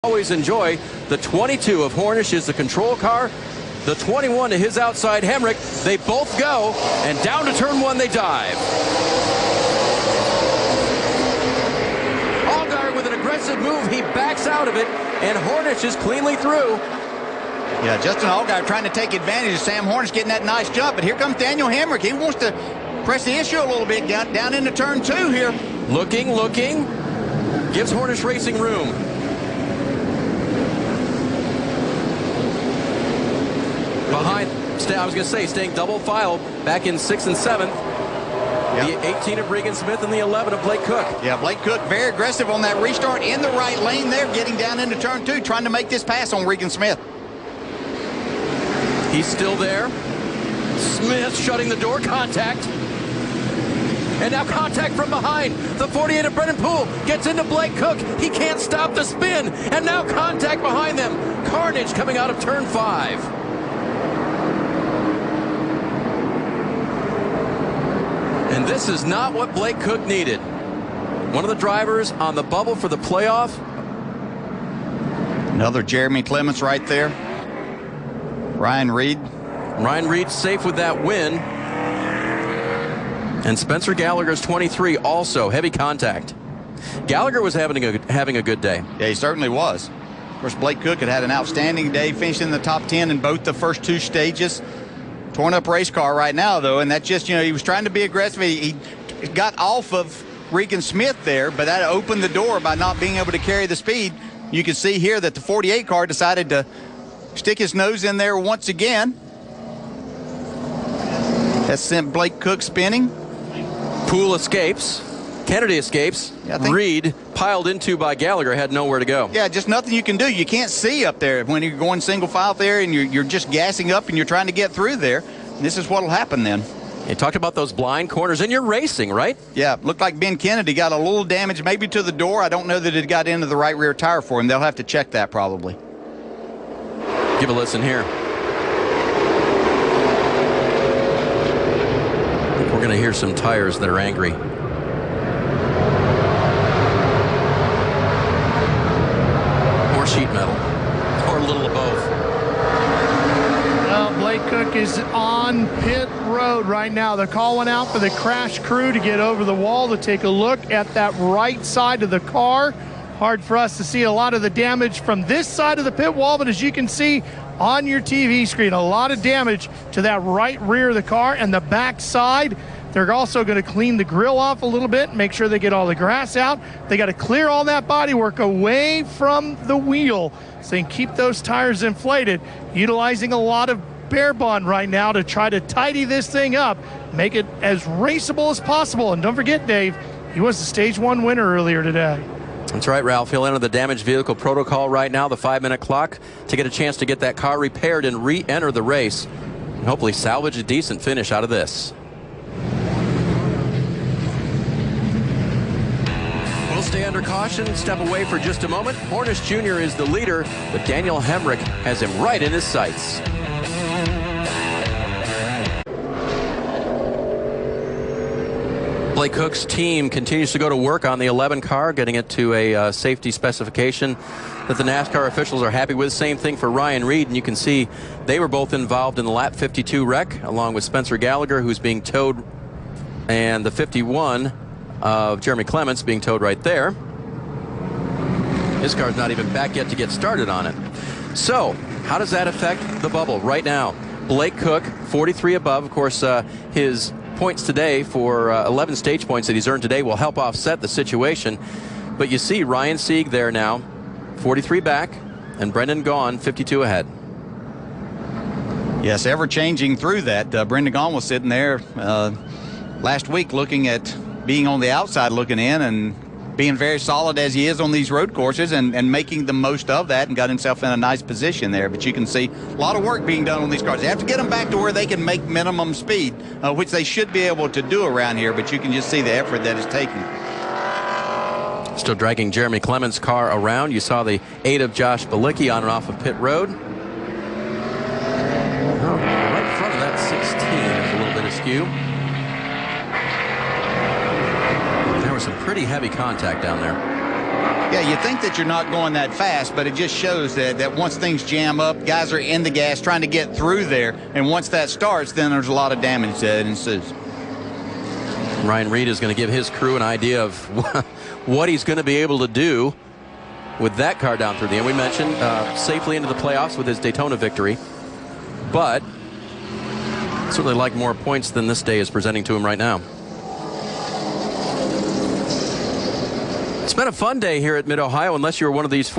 Always enjoy. The 22 of Hornish is the control car. The 21 to his outside Hemrick. They both go, and down to turn one they dive. Allgaier with an aggressive move. He backs out of it, and Hornish is cleanly through. Yeah, Justin Allgaier trying to take advantage of Sam Hornish getting that nice jump, but here comes Daniel Hemrick. He wants to press the issue a little bit down into turn two here. Looking. Gives Hornish racing room. Behind, I was going to say, staying double file back in 6th and 7th. Yep. The 18 of Regan Smith and the 11 of Blake Cook. Yeah, Blake Cook very aggressive on that restart in the right lane there, getting down into turn two, trying to make this pass on Regan Smith. He's still there. Smith shutting the door, contact. And now contact from behind. The 48 of Brennan Poole gets into Blake Cook. He can't stop the spin. And now contact behind them. Carnage coming out of turn 5. And this is not what Blake Cook needed. One of the drivers on the bubble for the playoff. Another Jeremy Clements right there. Ryan Reed safe with that win. And Spencer Gallagher's 23 also heavy contact. Gallagher was having a good day. Yeah, he certainly was. Of course, Blake Cook had an outstanding day, finishing in the top 10 in both the first two stages. Torn up race car right now, though, and that's just, he was trying to be aggressive. He got off of Regan Smith there, but that opened the door by not being able to carry the speed. You can see here that the 48 car decided to stick his nose in there once again. That sent Blake Cook spinning. Poole escapes. Kennedy escapes. Yeah, Reed, piled into by Gallagher, had nowhere to go. Yeah, just nothing you can do. You can't see up there when you're going single file there and you're just gassing up and you're trying to get through there. And this is what will happen then. You talked about those blind corners, and you're racing, right? Yeah, looked like Ben Kennedy got a little damage maybe to the door. I don't know that it got into the right rear tire for him. They'll have to check that probably. Give a listen here. We're going to hear some tires that are angry. Or sheet metal. Or a little of both. Well, Blake Cook is on pit road right now. They're calling out for the crash crew to get over the wall to take a look at that right side of the car. Hard for us to see a lot of the damage from this side of the pit wall, but as you can see on your TV screen, a lot of damage to that right rear of the car and the back side. They're also going to clean the grill off a little bit, make sure they get all the grass out. They got to clear all that bodywork away from the wheel so they can keep those tires inflated, utilizing a lot of Bear Bond right now to try to tidy this thing up, make it as raceable as possible. And don't forget, Dave, he was the Stage 1 winner earlier today. That's right, Ralph. He'll enter the damaged vehicle protocol right now, the 5-minute clock, to get a chance to get that car repaired and re-enter the race and hopefully salvage a decent finish out of this. We'll stay under caution, step away for just a moment. Hornish Jr. is the leader, but Daniel Hemrick has him right in his sights. Blake Cook's team continues to go to work on the 11 car, getting it to a safety specification that the NASCAR officials are happy with. Same thing for Ryan Reed, and you can see they were both involved in the lap 52 wreck, along with Spencer Gallagher, who's being towed, and the 51 of Jeremy Clements being towed right there. His car's not even back yet to get started on it. So, how does that affect the bubble right now? Blake Cook, 43 above. Of course, his points today for 11 stage points that he's earned today will help offset the situation. But you see Ryan Sieg there now, 43 back, and Brendan Gaughan, 52 ahead. Yes, ever changing through that. Brendan Gaughan was sitting there last week looking at being on the outside looking in and being very solid as he is on these road courses and making the most of that and got himself in a nice position there. But you can see a lot of work being done on these cars. They have to get them back to where they can make minimum speed, which they should be able to do around here, but you can just see the effort that is taken. Still dragging Jeremy Clements' car around. You saw the 8 of Josh Balicki on and off of pit road. Oh, right in front of that 16 is a little bit askew. There was some pretty heavy contact down there. Yeah, you think that you're not going that fast, but it just shows that once things jam up, guys are in the gas trying to get through there, and once that starts, then there's a lot of damage that ensues. Ryan Reed is going to give his crew an idea of what he's going to be able to do with that car down through the end. We mentioned safely into the playoffs with his Daytona victory, but certainly like more points than this day is presenting to him right now. It's been a fun day here at Mid-Ohio, unless you're one of these four